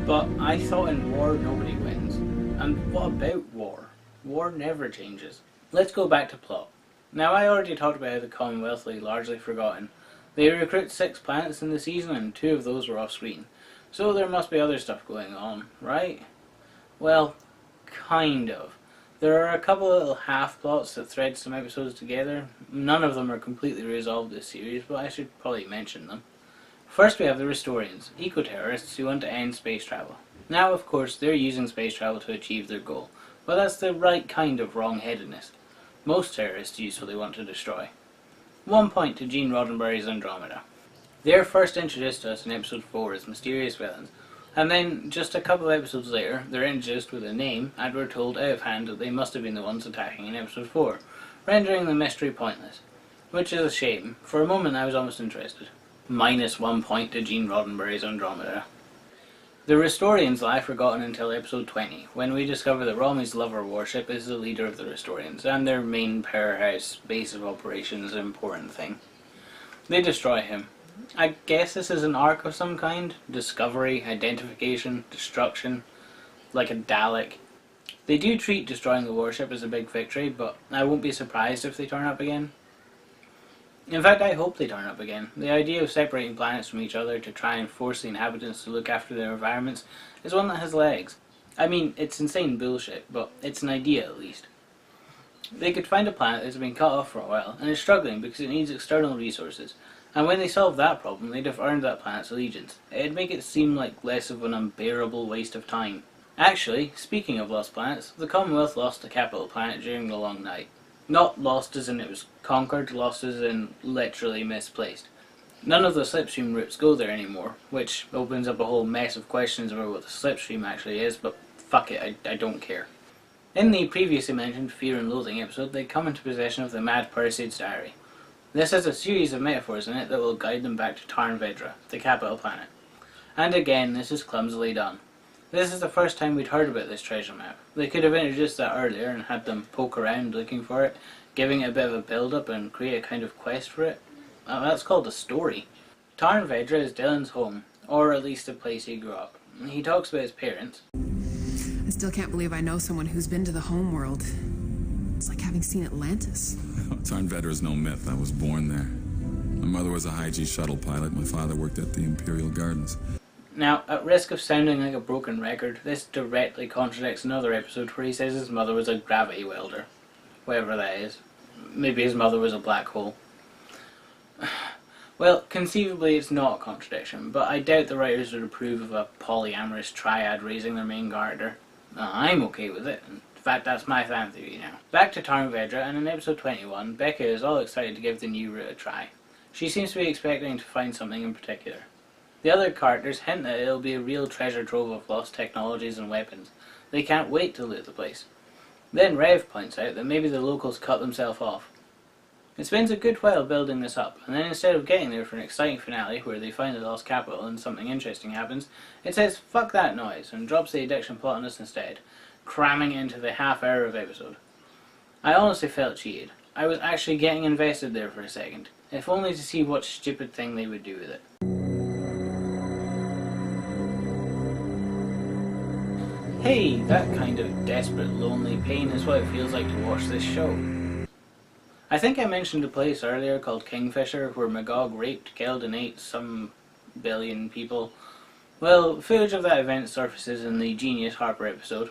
But I thought in war nobody wins. And what about war? War never changes. Let's go back to plot. Now I already talked about how the Commonwealth lay largely forgotten. They recruit 6 planets in the season and 2 of those were off screen. So there must be other stuff going on, right? Well, kind of. There are a couple of little half plots that thread some episodes together. None of them are completely resolved this series, but I should probably mention them. First we have the Restorians, eco-terrorists who want to end space travel. Now of course they're using space travel to achieve their goal, but that's the right kind of wrong-headedness. Most terrorists use what they want to destroy. 1 point to Gene Roddenberry's Andromeda. They're first introduced to us in episode 4 as mysterious villains, and then just a couple of episodes later they're introduced with a name and we're told out of hand that they must have been the ones attacking in episode 4, rendering the mystery pointless. Which is a shame. For a moment I was almost interested. -1 point to Gene Roddenberry's Andromeda. The Restorians lie forgotten until episode 20, when we discover that Romy's lover warship is the leader of the Restorians, and their main powerhouse base of operations an important thing. They destroy him. I guess this is an arc of some kind? Discovery, identification, destruction, like a Dalek. They do treat destroying the warship as a big victory, but I won't be surprised if they turn up again. In fact, I hope they turn up again. The idea of separating planets from each other to try and force the inhabitants to look after their environments is one that has legs. I mean, it's insane bullshit, but it's an idea at least. They could find a planet that's been cut off for a while and is struggling because it needs external resources, and when they solve that problem, they'd have earned that planet's allegiance. It'd make it seem like less of an unbearable waste of time. Actually, speaking of lost planets, the Commonwealth lost the capital planet during the Long Night. Not lost as in it was conquered, lost as in literally misplaced. None of the slipstream routes go there anymore, which opens up a whole mess of questions about what the slipstream actually is, but fuck it, I don't care. In the previously mentioned Fear and Loathing episode, they come into possession of the Mad Perseids diary. This has a series of metaphors in it that will guide them back to Tarn Vedra, the capital planet. And again, this is clumsily done. This is the first time we'd heard about this treasure map. They could have introduced that earlier and had them poke around looking for it, giving it a bit of a build-up and create a kind of quest for it. That's called a story. Tarn Vedra is Dylan's home, or at least the place he grew up. He talks about his parents. I still can't believe I know someone who's been to the home world. It's like having seen Atlantis. Tarn Vedra is no myth. I was born there. My mother was a high-G shuttle pilot. My father worked at the Imperial Gardens. Now, at risk of sounding like a broken record, this directly contradicts another episode where he says his mother was a gravity welder. Whatever that is. Maybe his mother was a black hole. Well, conceivably it's not a contradiction, but I doubt the writers would approve of a polyamorous triad raising their main character. I'm okay with it. In fact, that's my fan theory now. Back to Tarn Vedra, and in episode 21, Becca is all excited to give the new route a try. She seems to be expecting to find something in particular. The other characters hint that it'll be a real treasure trove of lost technologies and weapons. They can't wait to loot the place. Then Rev points out that maybe the locals cut themselves off. It spends a good while building this up, and then instead of getting there for an exciting finale where they find the lost capital and something interesting happens, it says fuck that noise and drops the addiction plot on us instead, cramming it into the half hour of episode. I honestly felt cheated. I was actually getting invested there for a second, if only to see what stupid thing they would do with it. Hey, that kind of desperate, lonely pain is what it feels like to watch this show. I think I mentioned a place earlier called Kingfisher where Magog raped, killed and ate some billion people. Well, footage of that event surfaces in the Genius Harper episode,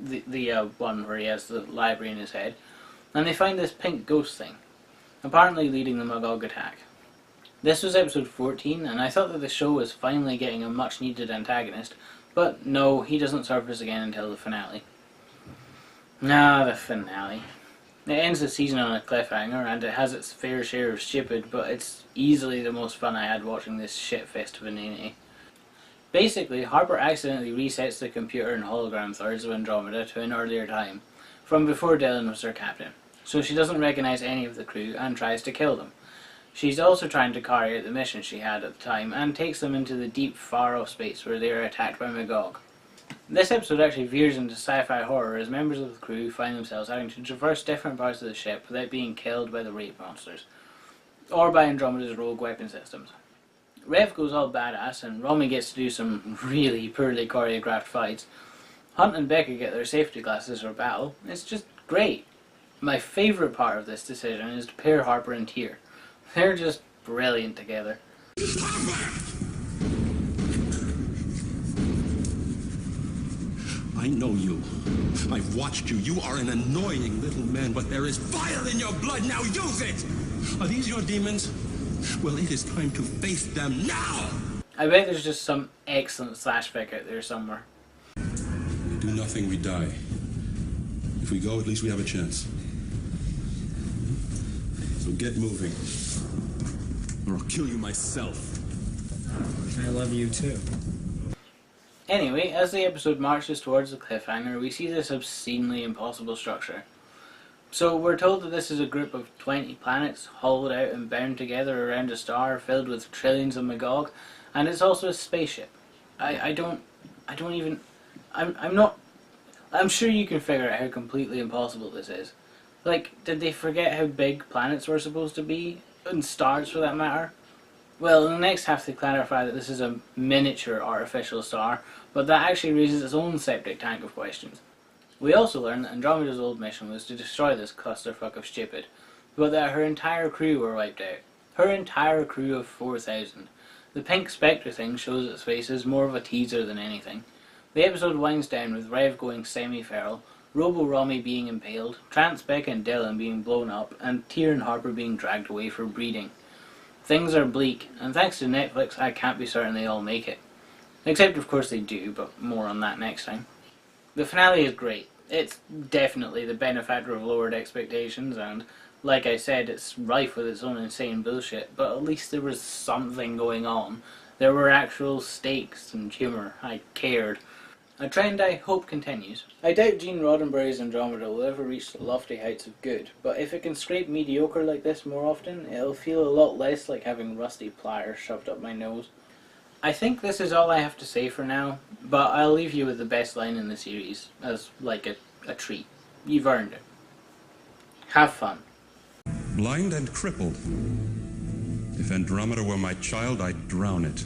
the one where he has the library in his head, and they find this pink ghost thing, apparently leading the Magog attack. This was episode 14, and I thought that the show was finally getting a much needed antagonist, but no, he doesn't surface again until the finale. The finale. It ends the season on a cliffhanger, and it has its fair share of stupid, but it's easily the most fun I had watching this shitfest of inanity. Basically, Harper accidentally resets the computer and hologram thirds of Andromeda to an earlier time, from before Dylan was their captain, so she doesn't recognise any of the crew and tries to kill them. She's also trying to carry out the mission she had at the time and takes them into the deep, far-off space where they are attacked by Magog. This episode actually veers into sci-fi horror as members of the crew find themselves having to traverse different parts of the ship without being killed by the rape monsters, or by Andromeda's rogue weapon systems. Rev goes all badass and Romy gets to do some really poorly choreographed fights. Hunt and Becca get their safety glasses for battle. It's just great. My favourite part of this decision is to pair Harper and Tyr. They're just brilliant together. I know you. I've watched you. You are an annoying little man, but there is fire in your blood. Now use it! Are these your demons? Well, it is time to face them now! I bet there's just some excellent slashback out there somewhere. We do nothing, we die. If we go, at least we have a chance. So get moving, or I'll kill you myself. I love you too. Anyway, as the episode marches towards the cliffhanger, we see this obscenely impossible structure. So we're told that this is a group of 20 planets hollowed out and bound together around a star filled with trillions of Magog, and it's also a spaceship. I'm sure you can figure out how completely impossible this is. Like, did they forget how big planets were supposed to be? And stars for that matter? Well, in the next half they clarify that this is a miniature artificial star, but that actually raises its own septic tank of questions. We also learn that Andromeda's old mission was to destroy this clusterfuck of stupid, but that her entire crew were wiped out. Her entire crew of 4,000. The pink spectre thing shows its face as more of a teaser than anything. The episode winds down with Rev going semi-feral, Robo-Romy being impaled, Trance Becca and Dylan being blown up, and Tyr and Harper being dragged away for breeding. Things are bleak, and thanks to Netflix I can't be certain they all make it. Except of course they do, but more on that next time. The finale is great. It's definitely the benefactor of lowered expectations, and like I said, it's rife with its own insane bullshit, but at least there was something going on. There were actual stakes and humour. I cared. A trend I hope continues. I doubt Gene Roddenberry's Andromeda will ever reach the lofty heights of good, but if it can scrape mediocre like this more often, it'll feel a lot less like having rusty pliers shoved up my nose. I think this is all I have to say for now, but I'll leave you with the best line in the series, as like a treat. You've earned it. Have fun. Blind and crippled. If Andromeda were my child, I'd drown it.